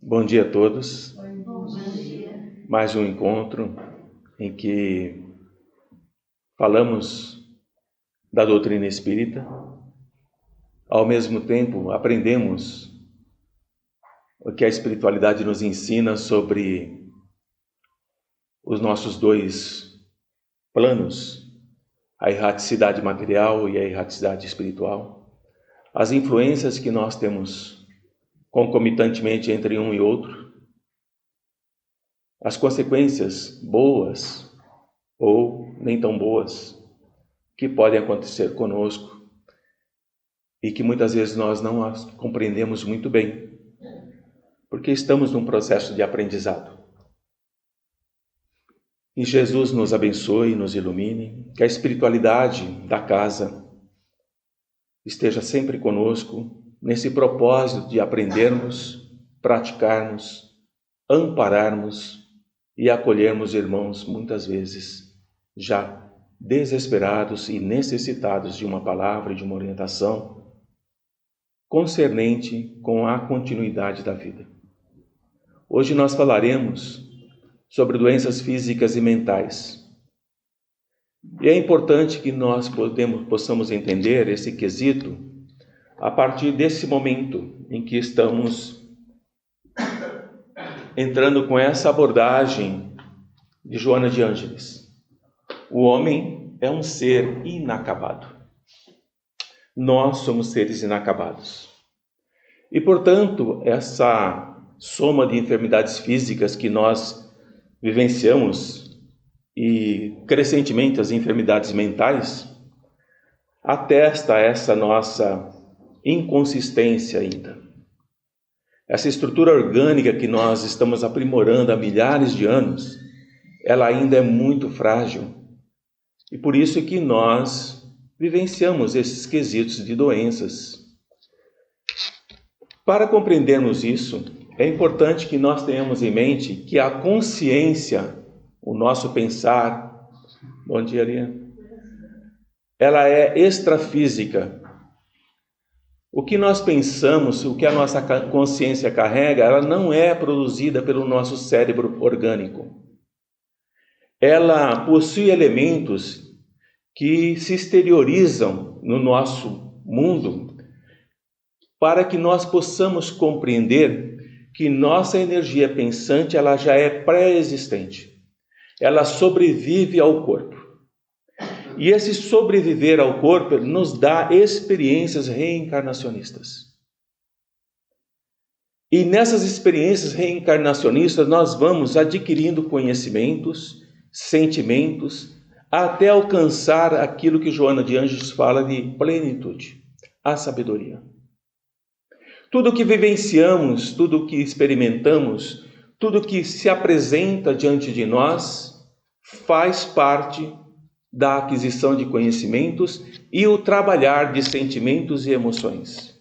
Bom dia a todos. Bom dia. Mais um encontro em que falamos da doutrina espírita. Ao mesmo tempo, aprendemos o que a espiritualidade nos ensina sobre os nossos dois planos, a erraticidade material e a erraticidade espiritual, as influências que nós temos concomitantemente entre um e outro, as consequências boas ou nem tão boas que podem acontecer conosco e que muitas vezes nós não as compreendemos muito bem, porque estamos num processo de aprendizado. E Jesus nos abençoe e nos ilumine, que a espiritualidade da casa esteja sempre conosco, nesse propósito de aprendermos, praticarmos, ampararmos e acolhermos irmãos muitas vezes já desesperados e necessitados de uma palavra e de uma orientação concernente com a continuidade da vida. Hoje nós falaremos sobre doenças físicas e mentais. E é importante que nós possamos entender esse quesito a partir desse momento em que estamos entrando com essa abordagem de Joana de Ângeles. O homem é um ser inacabado. Nós somos seres inacabados. E, portanto, essa soma de enfermidades físicas que nós vivenciamos e, crescentemente, as enfermidades mentais, atesta essa nossa inconsistência ainda. Essa estrutura orgânica que nós estamos aprimorando há milhares de anos, ela ainda é muito frágil. E por isso que nós vivenciamos esses quesitos de doenças. Para compreendermos isso, é importante que nós tenhamos em mente que a consciência, o nosso pensar, bom dia, Lia, ela é extrafísica. O que nós pensamos, o que a nossa consciência carrega, ela não é produzida pelo nosso cérebro orgânico. Ela possui elementos que se exteriorizam no nosso mundo para que nós possamos compreender que nossa energia pensante ela já é pré-existente. Ela sobrevive ao corpo. E esse sobreviver ao corpo nos dá experiências reencarnacionistas. E nessas experiências reencarnacionistas nós vamos adquirindo conhecimentos, sentimentos, até alcançar aquilo que Joana de Ângeles fala de plenitude, a sabedoria. Tudo que vivenciamos, tudo que experimentamos, tudo que se apresenta diante de nós, faz parte da aquisição de conhecimentos e o trabalhar de sentimentos e emoções.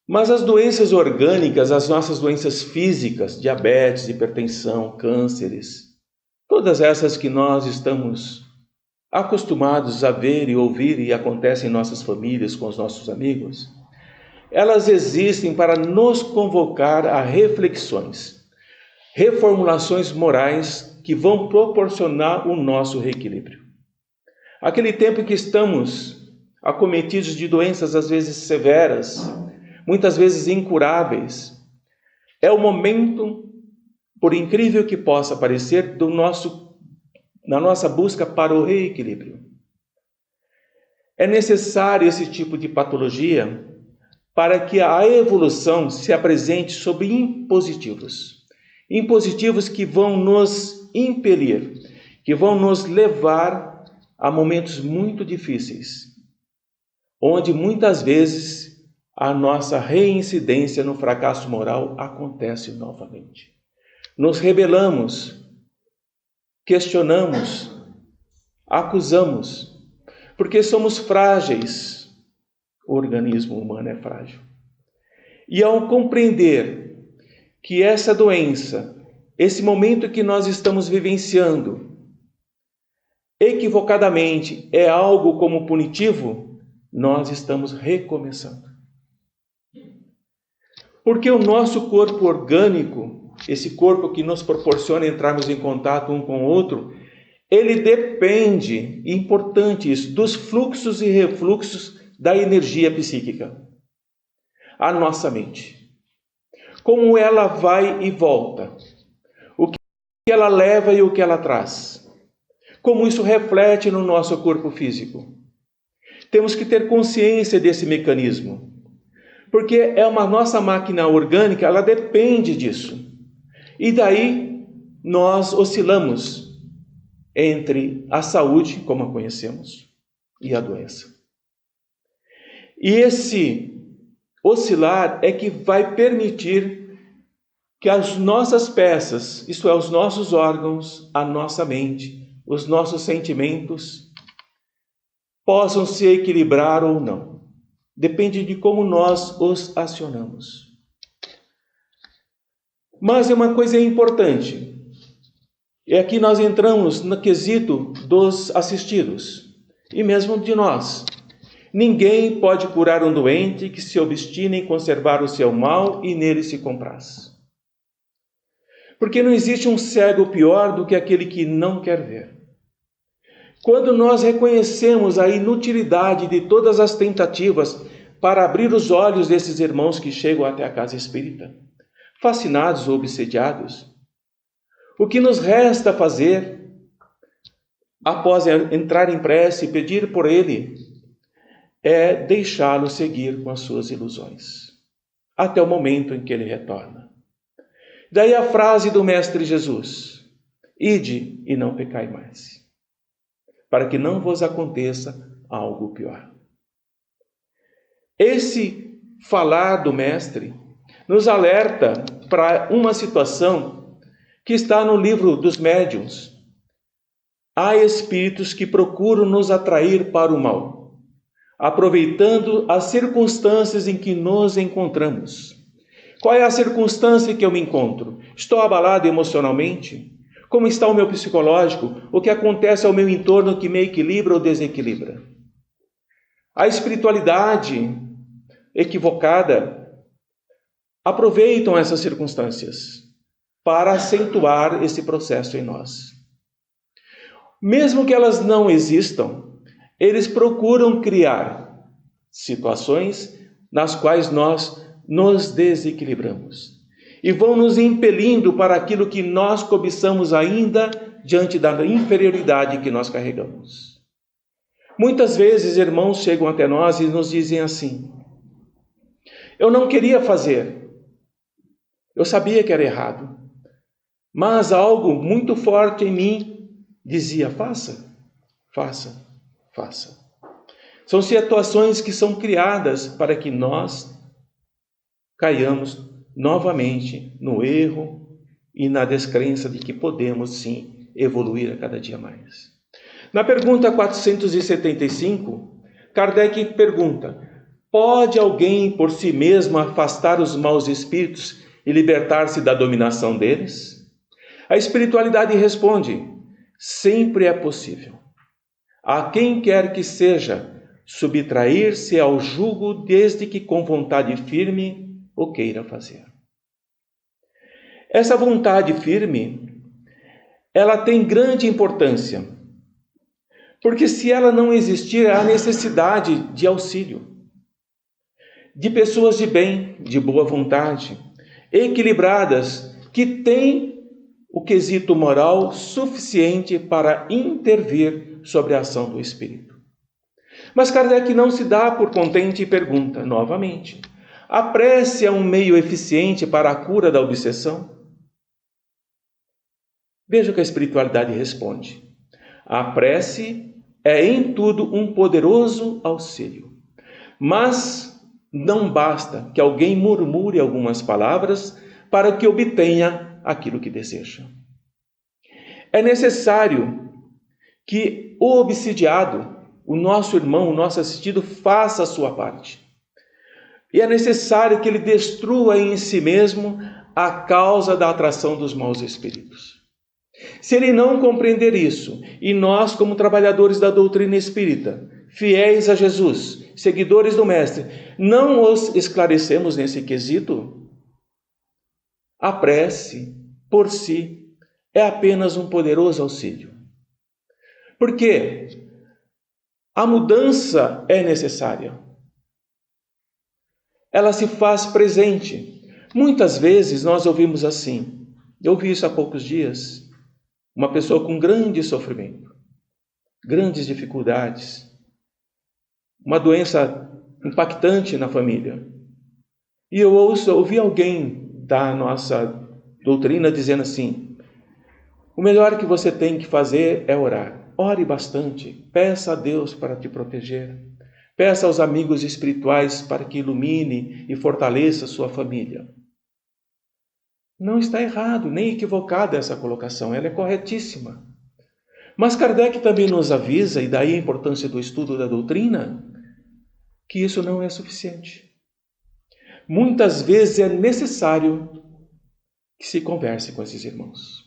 Mas as doenças orgânicas, as nossas doenças físicas, diabetes, hipertensão, cânceres, todas essas que nós estamos acostumados a ver e ouvir e acontecem em nossas famílias, com os nossos amigos, elas existem para nos convocar a reflexões, reformulações morais que vão proporcionar o nosso reequilíbrio. Aquele tempo em que estamos acometidos de doenças às vezes severas, muitas vezes incuráveis, é o momento, por incrível que possa parecer, na nossa busca para o reequilíbrio. É necessário esse tipo de patologia para que a evolução se apresente sob impositivos. Impositivos que vão nos impelir, que vão nos levar a momentos muito difíceis, onde muitas vezes a nossa reincidência no fracasso moral acontece novamente. Nos rebelamos, questionamos, acusamos, porque somos frágeis. O organismo humano é frágil. E ao compreender que essa doença, esse momento que nós estamos vivenciando, equivocadamente é algo como punitivo, nós estamos recomeçando. Porque o nosso corpo orgânico, esse corpo que nos proporciona entrarmos em contato um com o outro, ele depende, importante isso, dos fluxos e refluxos da energia psíquica. A nossa mente. Como ela vai e volta. O que ela leva e o que ela traz. Como isso reflete no nosso corpo físico. Temos que ter consciência desse mecanismo. Porque é uma nossa máquina orgânica, ela depende disso. E daí nós oscilamos entre a saúde, como a conhecemos, e a doença. E esse oscilar é que vai permitir que as nossas peças, isto é, os nossos órgãos, a nossa mente, os nossos sentimentos, possam se equilibrar ou não. Depende de como nós os acionamos. Mas é uma coisa importante. E aqui nós entramos no quesito dos assistidos, e mesmo de nós. Ninguém pode curar um doente que se obstina em conservar o seu mal e nele se compraz. Porque não existe um cego pior do que aquele que não quer ver. Quando nós reconhecemos a inutilidade de todas as tentativas para abrir os olhos desses irmãos que chegam até a casa espírita, fascinados ou obsediados, o que nos resta fazer, após entrar em prece e pedir por ele, é deixá-lo seguir com as suas ilusões, até o momento em que ele retorna. Daí a frase do Mestre Jesus: ide e não pecai mais, para que não vos aconteça algo pior. Esse falar do Mestre nos alerta para uma situação que está no livro dos médiuns. Há espíritos que procuram nos atrair para o mal, aproveitando as circunstâncias em que nos encontramos. Qual é a circunstância que eu me encontro? Estou abalado emocionalmente? Como está o meu psicológico? O que acontece ao meu entorno que me equilibra ou desequilibra? A espiritualidade equivocada aproveitam essas circunstâncias para acentuar esse processo em nós. Mesmo que elas não existam, eles procuram criar situações nas quais nós nos desequilibramos e vão nos impelindo para aquilo que nós cobiçamos ainda diante da inferioridade que nós carregamos. Muitas vezes irmãos chegam até nós e nos dizem assim: eu não queria fazer, eu sabia que era errado, mas algo muito forte em mim dizia: faça, faça, faça. São situações que são criadas para que nós caiamos novamente no erro e na descrença de que podemos sim evoluir a cada dia mais. Na pergunta 475, Kardec pergunta: pode alguém por si mesmo afastar os maus espíritos e libertar-se da dominação deles? A espiritualidade responde: sempre é possível. A quem quer que seja, subtrair-se ao jugo desde que com vontade firme o queira fazer. Essa vontade firme, ela tem grande importância, porque se ela não existir, há necessidade de auxílio, de pessoas de bem, de boa vontade, equilibradas, que têm o quesito moral suficiente para intervir sobre a ação do Espírito. Mas Kardec não se dá por contente e pergunta novamente: a prece é um meio eficiente para a cura da obsessão? Veja o que a espiritualidade responde: a prece é em tudo um poderoso auxílio, mas não basta que alguém murmure algumas palavras para que obtenha aquilo que deseja. É necessário que o obsidiado, o nosso irmão, o nosso assistido, faça a sua parte. E é necessário que ele destrua em si mesmo a causa da atração dos maus espíritos. Se ele não compreender isso, e nós, como trabalhadores da doutrina espírita, fiéis a Jesus, seguidores do Mestre, não os esclarecemos nesse quesito, A prece, por si, é apenas um poderoso auxílio. Por quê? A mudança é necessária. Ela se faz presente. Muitas vezes nós ouvimos assim. Eu ouvi isso há poucos dias. Uma pessoa com grande sofrimento, grandes dificuldades, uma doença impactante na família. E eu ouvi alguém da nossa doutrina dizendo assim: o melhor que você tem que fazer é orar. Ore bastante, peça a Deus para te proteger. Peça aos amigos espirituais para que ilumine e fortaleça sua família. Não está errado, nem equivocada essa colocação, ela é corretíssima. Mas Kardec também nos avisa, e daí a importância do estudo da doutrina, que isso não é suficiente. Muitas vezes é necessário que se converse com esses irmãos,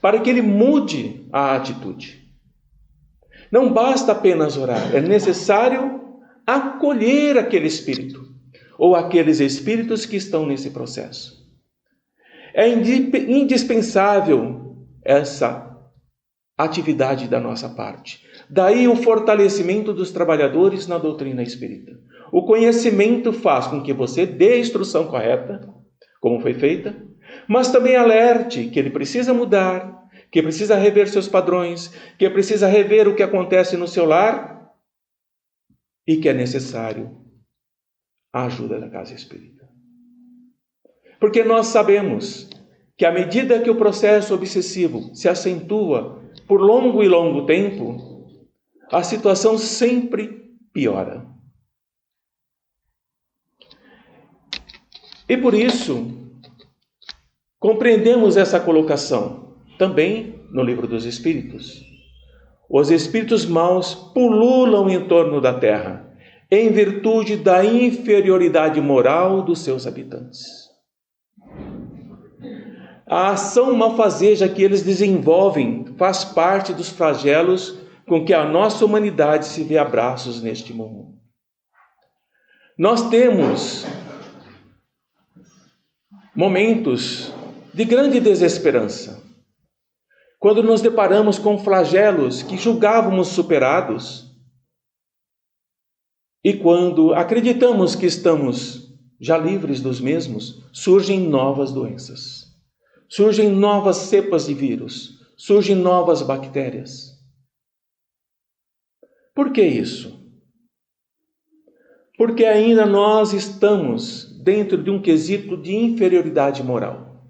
para que ele mude a atitude. Não basta apenas orar, é necessário acolher aquele espírito, ou aqueles espíritos que estão nesse processo. É indispensável essa atividade da nossa parte. Daí o fortalecimento dos trabalhadores na doutrina espírita. O conhecimento faz com que você dê a instrução correta, como foi feita, mas também alerte que ele precisa mudar, que precisa rever seus padrões, que precisa rever o que acontece no seu lar e que é necessário a ajuda da casa espírita. Porque nós sabemos que à medida que o processo obsessivo se acentua por longo e longo tempo, a situação sempre piora. E por isso, compreendemos essa colocação também no Livro dos Espíritos. Os espíritos maus pululam em torno da terra, em virtude da inferioridade moral dos seus habitantes. A ação malfazeja que eles desenvolvem faz parte dos flagelos com que a nossa humanidade se vê a braços neste mundo. Nós temos momentos de grande desesperança, quando nos deparamos com flagelos que julgávamos superados e quando acreditamos que estamos já livres dos mesmos, surgem novas doenças. Surgem novas cepas de vírus, surgem novas bactérias. Por que isso? Porque ainda nós estamos dentro de um quesito de inferioridade moral.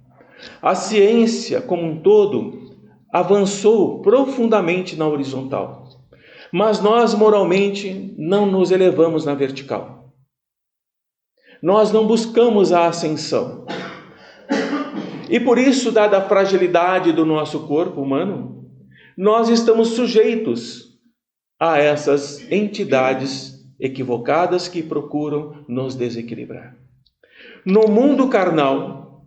A ciência, como um todo, avançou profundamente na horizontal, mas nós moralmente não nos elevamos na vertical. Nós não buscamos a ascensão. E por isso, dada a fragilidade do nosso corpo humano, nós estamos sujeitos a essas entidades equivocadas que procuram nos desequilibrar. No mundo carnal,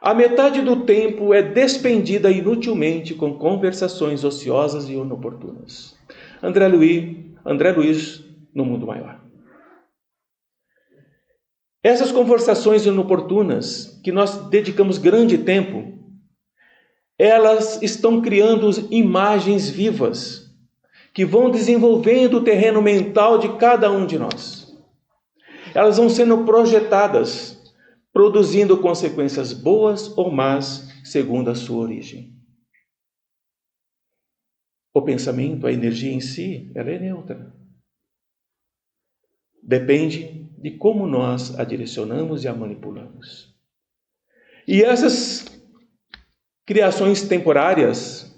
a metade do tempo é despendida inutilmente com conversações ociosas e inoportunas. André Luiz, no mundo maior. Essas conversações inoportunas, que nós dedicamos grande tempo, elas estão criando imagens vivas, que vão desenvolvendo o terreno mental de cada um de nós. Elas vão sendo projetadas, produzindo consequências boas ou más, segundo a sua origem. O pensamento, a energia em si, ela é neutra. Depende de como nós a direcionamos e a manipulamos. E essas criações temporárias,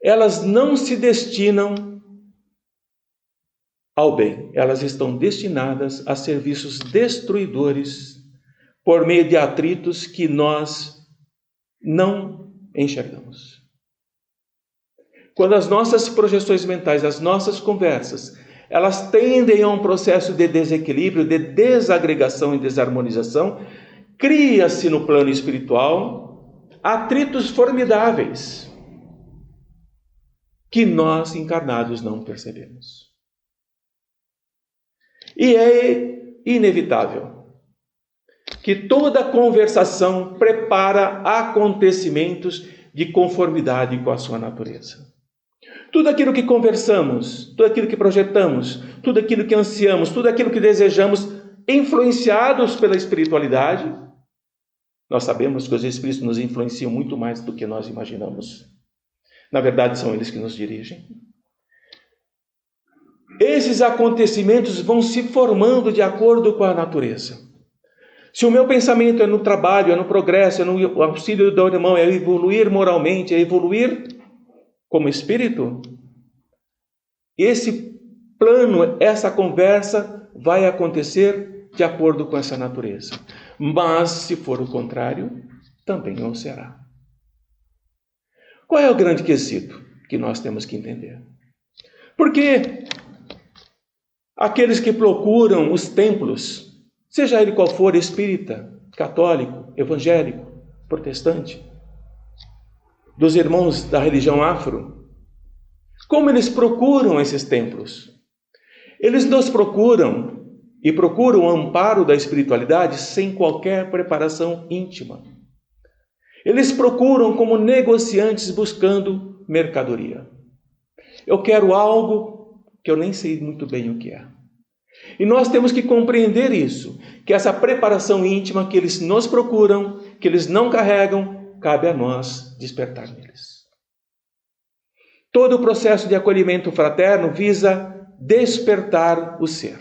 elas não se destinam ao bem. Elas estão destinadas a serviços destruidores por meio de atritos que nós não enxergamos. Quando as nossas projeções mentais, as nossas conversas, elas tendem a um processo de desequilíbrio, de desagregação e desarmonização, cria-se no plano espiritual atritos formidáveis que nós encarnados não percebemos. E é inevitável que toda conversação prepara acontecimentos de conformidade com a sua natureza. Tudo aquilo que conversamos, tudo aquilo que projetamos, tudo aquilo que ansiamos, tudo aquilo que desejamos, influenciados pela espiritualidade, nós sabemos que os Espíritos nos influenciam muito mais do que nós imaginamos. Na verdade, são eles que nos dirigem. Esses acontecimentos vão se formando de acordo com a natureza. Se o meu pensamento é no trabalho, é no progresso, é no auxílio do irmão, é evoluir moralmente, é evoluir como espírito, esse plano, essa conversa vai acontecer de acordo com essa natureza. Mas, se for o contrário, também não será. Qual é o grande quesito que nós temos que entender? Porque aqueles que procuram os templos, seja ele qual for, espírita, católico, evangélico, protestante, dos irmãos da religião afro, como eles procuram esses templos? Eles nos procuram e procuram o amparo da espiritualidade sem qualquer preparação íntima. Eles procuram como negociantes buscando mercadoria. Eu quero algo que eu nem sei muito bem o que é. E nós temos que compreender isso, que essa preparação íntima que eles nos procuram, que eles não carregam, cabe a nós despertar neles. Todo o processo de acolhimento fraterno visa despertar o ser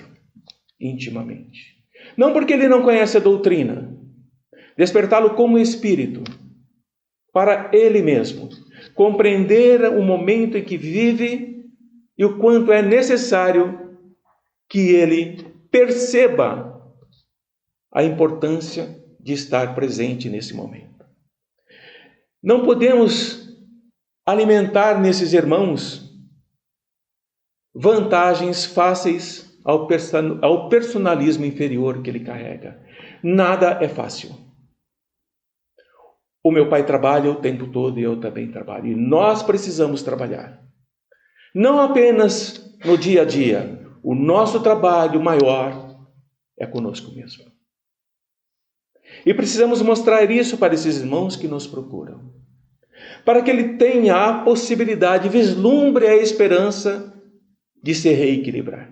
intimamente. Não porque ele não conhece a doutrina, despertá-lo como espírito, para ele mesmo, compreender o momento em que vive e o quanto é necessário que ele perceba a importância de estar presente nesse momento. Não podemos alimentar nesses irmãos vantagens fáceis ao personalismo inferior que ele carrega. Nada é fácil. O meu pai trabalha o tempo todo e eu também trabalho. E nós precisamos trabalhar. Não apenas no dia a dia. O nosso trabalho maior é conosco mesmo. E precisamos mostrar isso para esses irmãos que nos procuram. Para que ele tenha a possibilidade, vislumbre a esperança de se reequilibrar.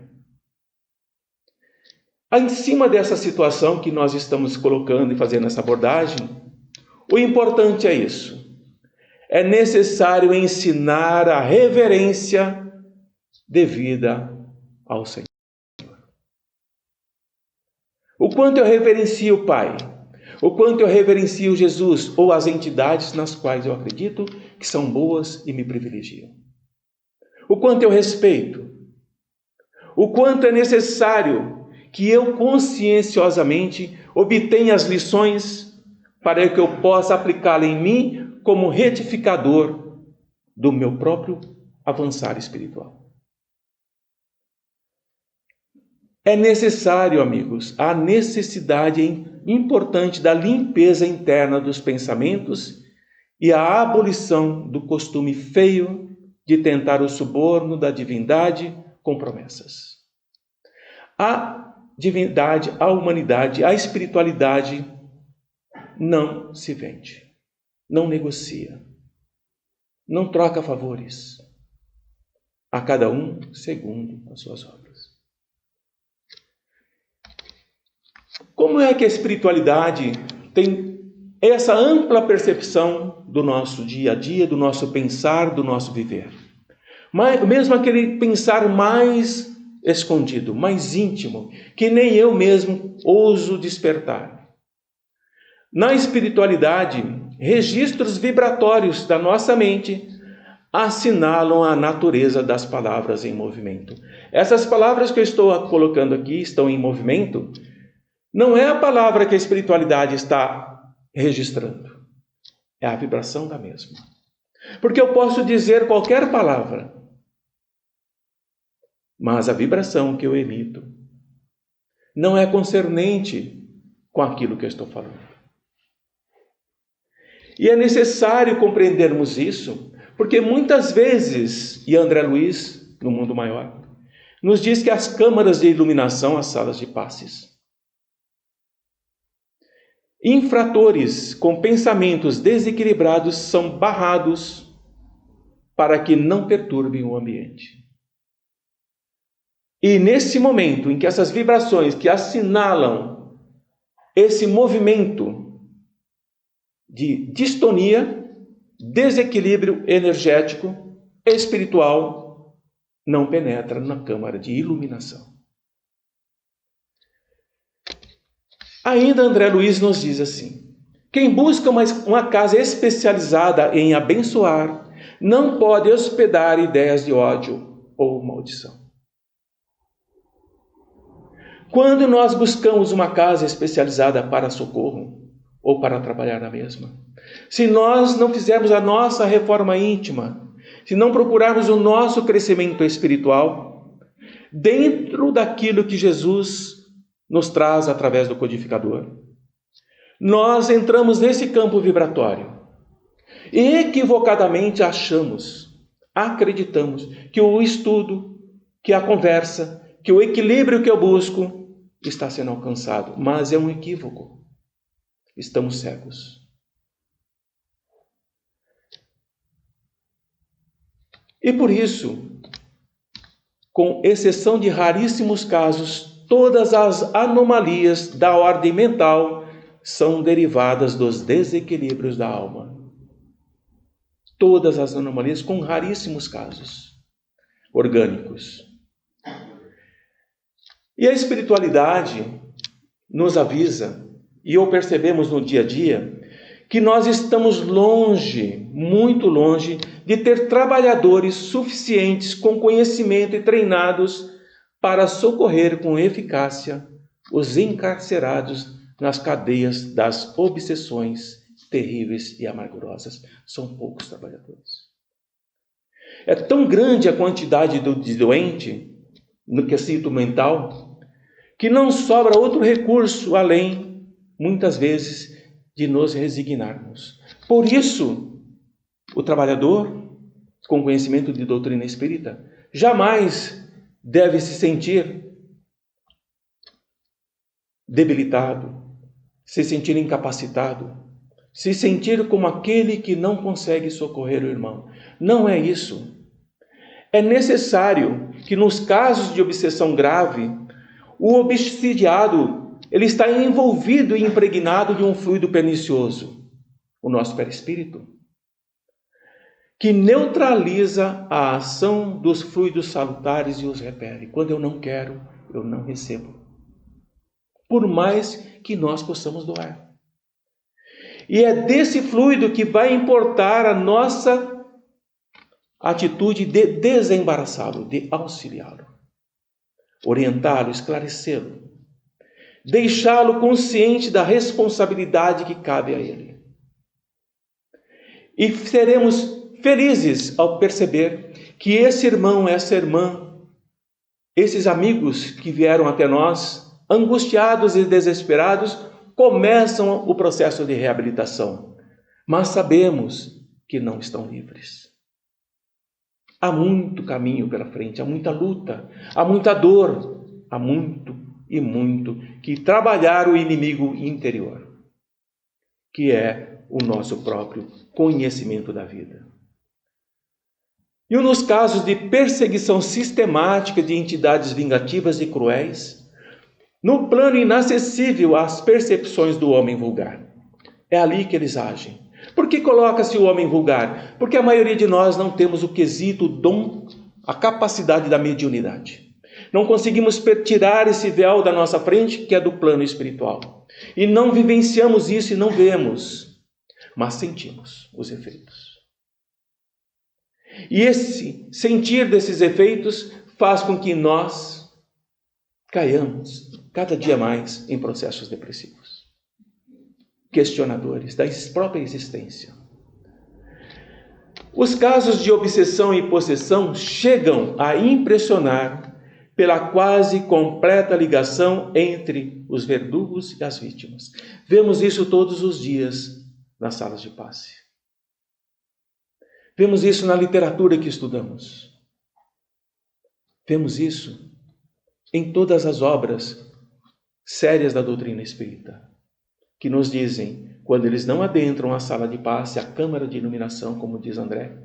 Em cima dessa situação que nós estamos colocando e fazendo essa abordagem, o importante é isso. É necessário ensinar a reverência devida ao Senhor. O quanto eu reverencio o Pai, o quanto eu reverencio Jesus ou as entidades nas quais eu acredito que são boas e me privilegiam. O quanto eu respeito, o quanto é necessário que eu conscienciosamente obtenha as lições para que eu possa aplicá-la em mim como retificador do meu próprio avançar espiritual. É necessário, amigos, a necessidade importante da limpeza interna dos pensamentos e a abolição do costume feio de tentar o suborno da divindade com promessas. A divindade, a humanidade, a espiritualidade não se vende, não negocia, não troca favores, a cada um segundo as suas obras. Como é que a espiritualidade tem essa ampla percepção do nosso dia a dia, do nosso pensar, do nosso viver? Mas, mesmo aquele pensar mais escondido, mais íntimo, que nem eu mesmo ouso despertar. Na espiritualidade, registros vibratórios da nossa mente assinalam a natureza das palavras em movimento. Essas palavras que eu estou colocando aqui estão em movimento. Não é a palavra que a espiritualidade está registrando, é a vibração da mesma. Porque eu posso dizer qualquer palavra, mas a vibração que eu emito não é concernente com aquilo que eu estou falando. E é necessário compreendermos isso, porque muitas vezes, e André Luiz, no Mundo Maior, nos diz que as câmaras de iluminação, as salas de passes, Infratores com pensamentos desequilibrados são barrados para que não perturbem o ambiente. E nesse momento em que essas vibrações que assinalam esse movimento de distonia, desequilíbrio energético, espiritual, não penetra na câmara de iluminação. Ainda André Luiz nos diz assim: quem busca uma casa especializada em abençoar, não pode hospedar ideias de ódio ou maldição. Quando nós buscamos uma casa especializada para socorro, ou para trabalhar na mesma, se nós não fizermos a nossa reforma íntima, se não procurarmos o nosso crescimento espiritual, dentro daquilo que Jesus nos traz através do codificador, nós entramos nesse campo vibratório e equivocadamente acreditamos que o estudo, que a conversa, que o equilíbrio que eu busco está sendo alcançado, mas é um equívoco. Estamos cegos. E por isso, com exceção de raríssimos casos, todas as anomalias da ordem mental são derivadas dos desequilíbrios da alma. Todas as anomalias, com raríssimos casos orgânicos. E a espiritualidade nos avisa, e o percebemos no dia a dia, que nós estamos longe, muito longe, de ter trabalhadores suficientes com conhecimento e treinados para socorrer com eficácia os encarcerados nas cadeias das obsessões terríveis e amargurosas. São poucos trabalhadores. É tão grande a quantidade de doente no quesito mental que não sobra outro recurso além, muitas vezes, de nos resignarmos. Por isso, o trabalhador com conhecimento de doutrina espírita jamais deve se sentir debilitado, se sentir incapacitado, se sentir como aquele que não consegue socorrer o irmão. Não é isso. É necessário que nos casos de obsessão grave, o obsidiado ele está envolvido e impregnado de um fluido pernicioso, o nosso perispírito, que neutraliza a ação dos fluidos salutares e os repele. Quando eu não quero, eu não recebo. Por mais que nós possamos doar. E é desse fluido que vai importar a nossa atitude de desembaraçá-lo, de auxiliá-lo, orientá-lo, esclarecê-lo, deixá-lo consciente da responsabilidade que cabe a ele. E seremos felizes ao perceber que esse irmão, essa irmã, esses amigos que vieram até nós, angustiados e desesperados, começam o processo de reabilitação. Mas sabemos que não estão livres. Há muito caminho pela frente, há muita luta, há muita dor, há muito e muito que trabalhar o inimigo interior, que é o nosso próprio conhecimento da vida. E nos casos de perseguição sistemática de entidades vingativas e cruéis, no plano inacessível às percepções do homem vulgar, é ali que eles agem. Por que coloca-se o homem vulgar? Porque a maioria de nós não temos o quesito, o dom, a capacidade da mediunidade. Não conseguimos tirar esse véu da nossa frente, que é do plano espiritual. E não vivenciamos isso e não vemos, mas sentimos os efeitos. E esse sentir desses efeitos faz com que nós caiamos cada dia mais em processos depressivos, questionadores da própria existência. Os casos de obsessão e possessão chegam a impressionar pela quase completa ligação entre os verdugos e as vítimas. Vemos isso todos os dias nas salas de passe. Vemos isso na literatura que estudamos. Vemos isso em todas as obras sérias da doutrina espírita, que nos dizem, quando eles não adentram a sala de passe, a câmara de iluminação, como diz André,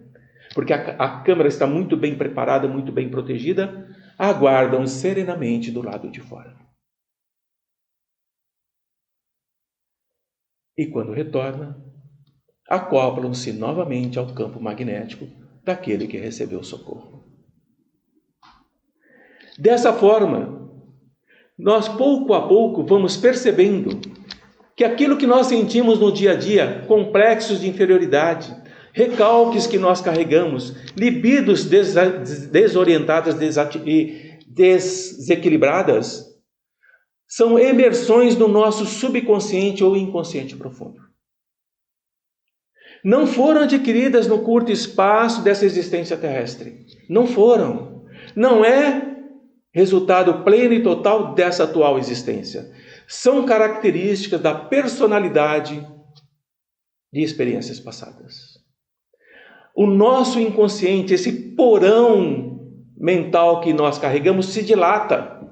porque a câmara está muito bem preparada, muito bem protegida, aguardam serenamente do lado de fora. E quando retorna, acoplam-se novamente ao campo magnético daquele que recebeu socorro. Dessa forma, nós pouco a pouco vamos percebendo que aquilo que nós sentimos no dia a dia, complexos de inferioridade, recalques que nós carregamos, libidos desorientadas e desequilibradas, são emersões do nosso subconsciente ou inconsciente profundo. Não foram adquiridas no curto espaço dessa existência terrestre. Não foram. Não é resultado pleno e total dessa atual existência. São características da personalidade de experiências passadas. O nosso inconsciente, esse porão mental que nós carregamos, se dilata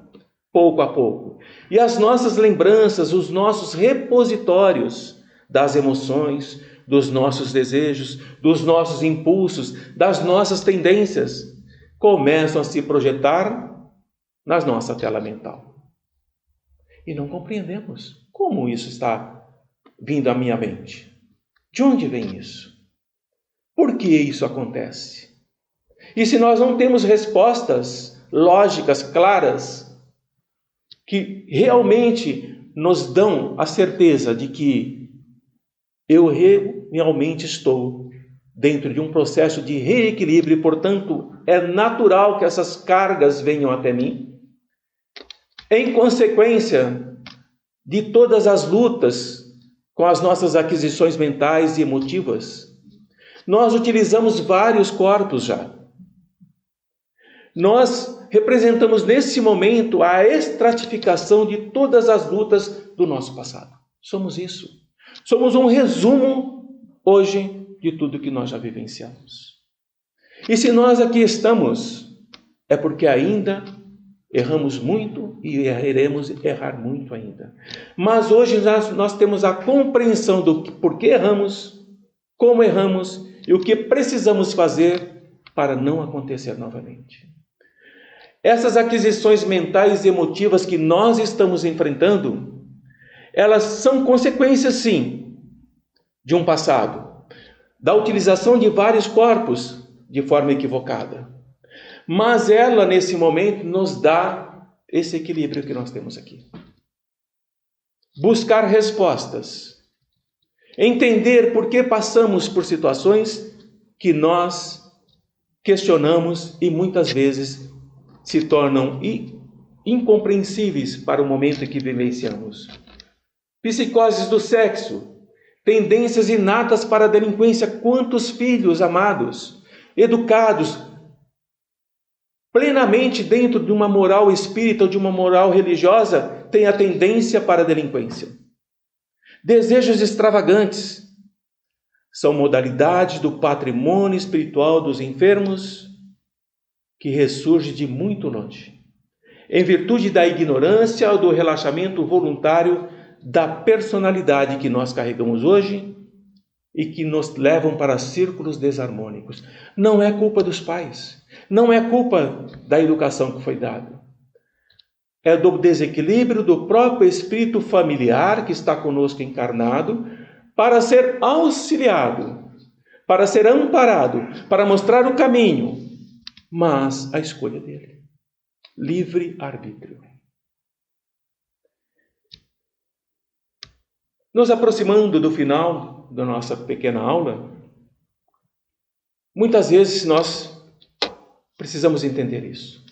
pouco a pouco. E as nossas lembranças, os nossos repositórios das emoções, dos nossos desejos, dos nossos impulsos, das nossas tendências, começam a se projetar na nossa tela mental. E não compreendemos como isso está vindo à minha mente. De onde vem isso? Por que isso acontece? E se nós não temos respostas lógicas, claras, que realmente nos dão a certeza de que eu realmente estou dentro de um processo de reequilíbrio e, portanto, é natural que essas cargas venham até mim, em consequência de todas as lutas com as nossas aquisições mentais e emotivas, nós utilizamos vários corpos já. Nós representamos nesse momento a estratificação de todas as lutas do nosso passado. Somos isso. Somos um resumo hoje de tudo que nós já vivenciamos. E se nós aqui estamos, é porque ainda erramos muito e iremos errar muito ainda. Mas hoje nós temos a compreensão do porquê erramos, como erramos e o que precisamos fazer para não acontecer novamente. Essas aquisições mentais e emotivas que nós estamos enfrentando, elas são consequências, sim, de um passado, da utilização de vários corpos de forma equivocada. Mas ela, nesse momento, nos dá esse equilíbrio que nós temos aqui. Buscar respostas. Entender por que passamos por situações que nós questionamos e muitas vezes se tornam incompreensíveis para o momento em que vivenciamos. Psicoses do sexo, tendências inatas para a delinquência. Quantos filhos amados, educados plenamente dentro de uma moral espírita ou de uma moral religiosa, têm a tendência para a delinquência. Desejos extravagantes são modalidades do patrimônio espiritual dos enfermos que ressurge de muito longe, em virtude da ignorância ou do relaxamento voluntário da personalidade que nós carregamos hoje e que nos levam para círculos desarmônicos. Não é culpa dos pais, não é culpa da educação que foi dada. É do desequilíbrio do próprio espírito familiar que está conosco encarnado para ser auxiliado, para ser amparado, para mostrar o caminho, mas a escolha dele. Livre-arbítrio. Nos aproximando do final da nossa pequena aula, muitas vezes nós precisamos entender isso.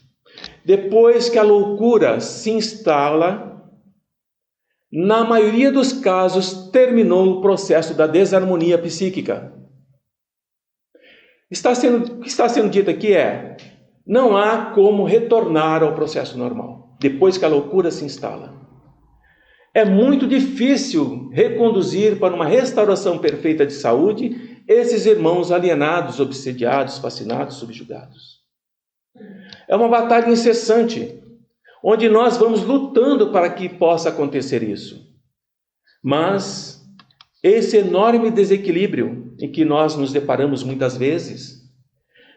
Depois que a loucura se instala, na maioria dos casos terminou o processo da desarmonia psíquica. O que está sendo dito aqui não há como retornar ao processo normal, depois que a loucura se instala. É muito difícil reconduzir para uma restauração perfeita de saúde esses irmãos alienados, obsediados, fascinados, subjugados. É uma batalha incessante, onde nós vamos lutando para que possa acontecer isso. Mas esse enorme desequilíbrio em que nós nos deparamos muitas vezes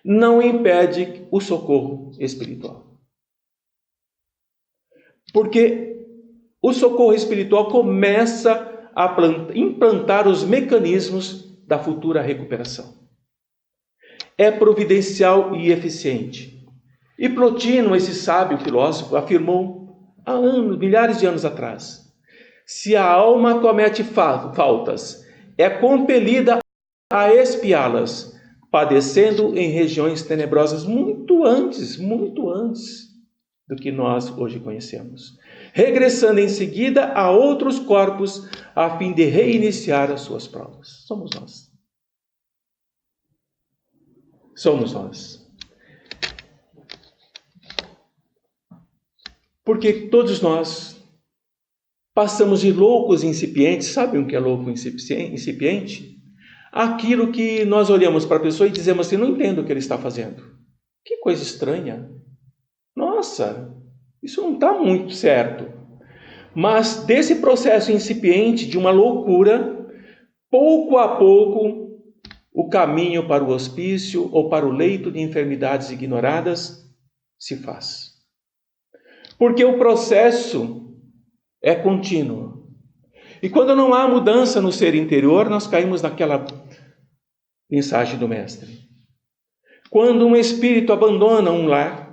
não impede o socorro espiritual. Porque o socorro espiritual começa a implantar os mecanismos da futura recuperação. É providencial e eficiente. E Plotino, esse sábio filósofo, afirmou há anos, milhares de anos atrás: se a alma comete faltas, é compelida a expiá-las, padecendo em regiões tenebrosas muito antes do que nós hoje conhecemos, regressando em seguida a outros corpos a fim de reiniciar as suas provas. Somos nós. Somos nós. Porque todos nós passamos de loucos incipientes. Sabem o que é louco incipiente? Aquilo que nós olhamos para a pessoa e dizemos assim: não entendo o que ele está fazendo. Que coisa estranha. Nossa, isso não está muito certo. Mas desse processo incipiente de uma loucura, pouco a pouco, o caminho para o hospício ou para o leito de enfermidades ignoradas se faz. Porque o processo é contínuo. E quando não há mudança no ser interior, nós caímos naquela mensagem do Mestre. Quando um espírito abandona um lar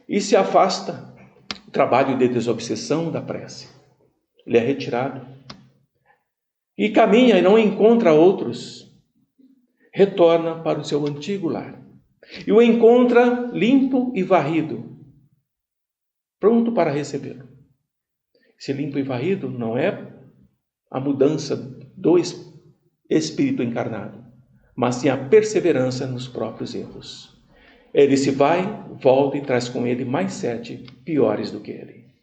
e se afasta, o trabalho de desobsessão da prece, ele é retirado. E caminha e não encontra outros, retorna para o seu antigo lar. E o encontra limpo e varrido, pronto para recebê-lo. Esse limpo e varrido não é a mudança do espírito encarnado, mas sim a perseverança nos próprios erros. Ele se vai, volta e traz com ele mais 7 piores do que ele.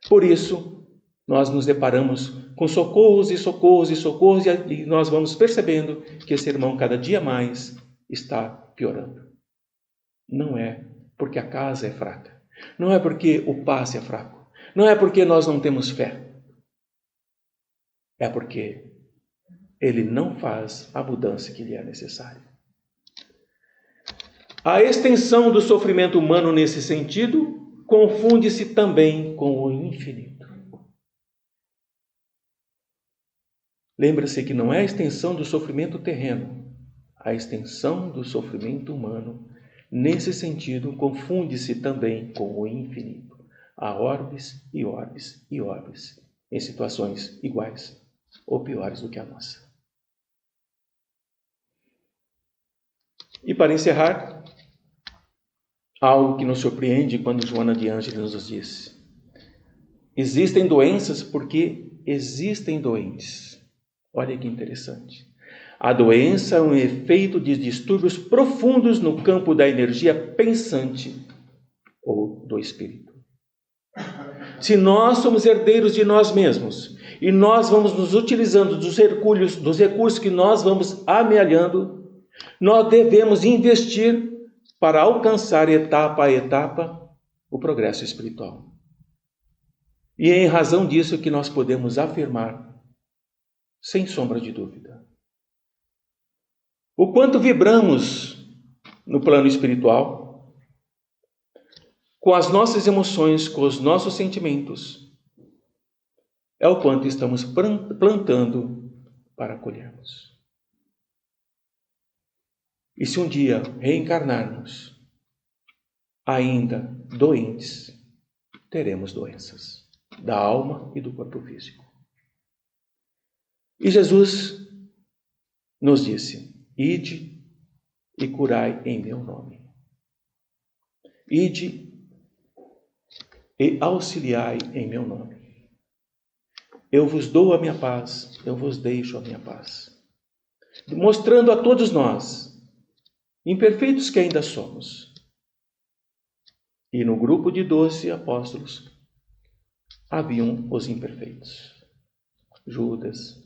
Por isso, nós nos deparamos com socorros e socorros e socorros, e nós vamos percebendo que esse irmão cada dia mais está piorando. Não é porque a casa é fraca, não é porque o passe é fraco, não é porque nós não temos fé, é porque ele não faz a mudança que lhe é necessária. A extensão do sofrimento humano nesse sentido confunde-se também com o infinito. Lembra-se que não é a extensão do sofrimento terreno, a extensão do sofrimento humano, nesse sentido, confunde-se também com o infinito. Há orbes e orbes e orbes, em situações iguais ou piores do que a nossa. E para encerrar, algo que nos surpreende quando Joana de Ângeles nos diz: existem doenças porque existem doentes. Olha que interessante. A doença é um efeito de distúrbios profundos no campo da energia pensante ou do espírito. Se nós somos herdeiros de nós mesmos e nós vamos nos utilizando dos recursos que nós vamos amealhando, nós devemos investir para alcançar etapa a etapa o progresso espiritual. E é em razão disso que nós podemos afirmar, sem sombra de dúvida, o quanto vibramos no plano espiritual, com as nossas emoções, com os nossos sentimentos, é o quanto estamos plantando para colhermos. E se um dia reencarnarmos ainda doentes, teremos doenças da alma e do corpo físico. E Jesus nos disse: ide e curai em meu nome. Ide e auxiliai em meu nome. Eu vos dou a minha paz, eu vos deixo a minha paz. Mostrando a todos nós, imperfeitos que ainda somos. E no grupo de 12 apóstolos haviam os imperfeitos. Judas,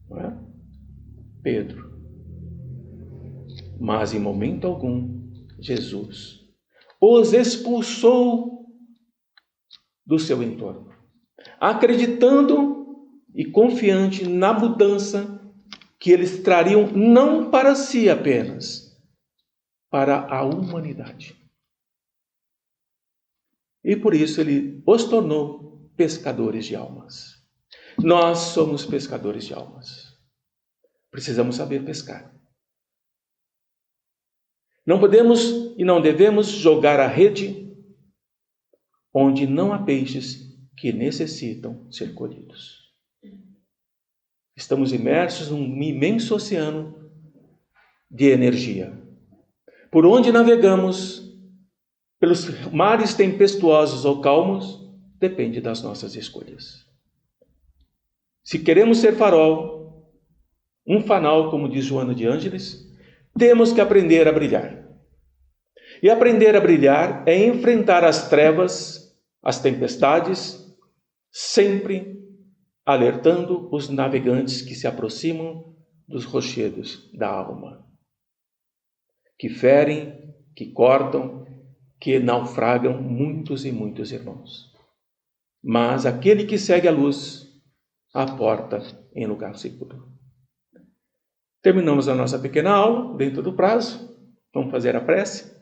não é? Pedro. Mas em momento algum, Jesus os expulsou do seu entorno. acreditando e confiante na mudança que eles trariam não para si apenas, para a humanidade. E por isso ele os tornou pescadores de almas. Nós somos pescadores de almas. Precisamos saber pescar. Não podemos e não devemos jogar a rede onde não há peixes que necessitam ser colhidos. Estamos imersos num imenso oceano de energia. Por onde navegamos, pelos mares tempestuosos ou calmos, depende das nossas escolhas. Se queremos ser farol, um fanal, como diz Joana de Ângeles, temos que aprender a brilhar. E aprender a brilhar é enfrentar as trevas, as tempestades, sempre alertando os navegantes que se aproximam dos rochedos da alma, que ferem, que cortam, que naufragam muitos e muitos irmãos. Mas aquele que segue a luz, aporta em lugar seguro. Terminamos a nossa pequena aula, dentro do prazo. Vamos fazer a prece.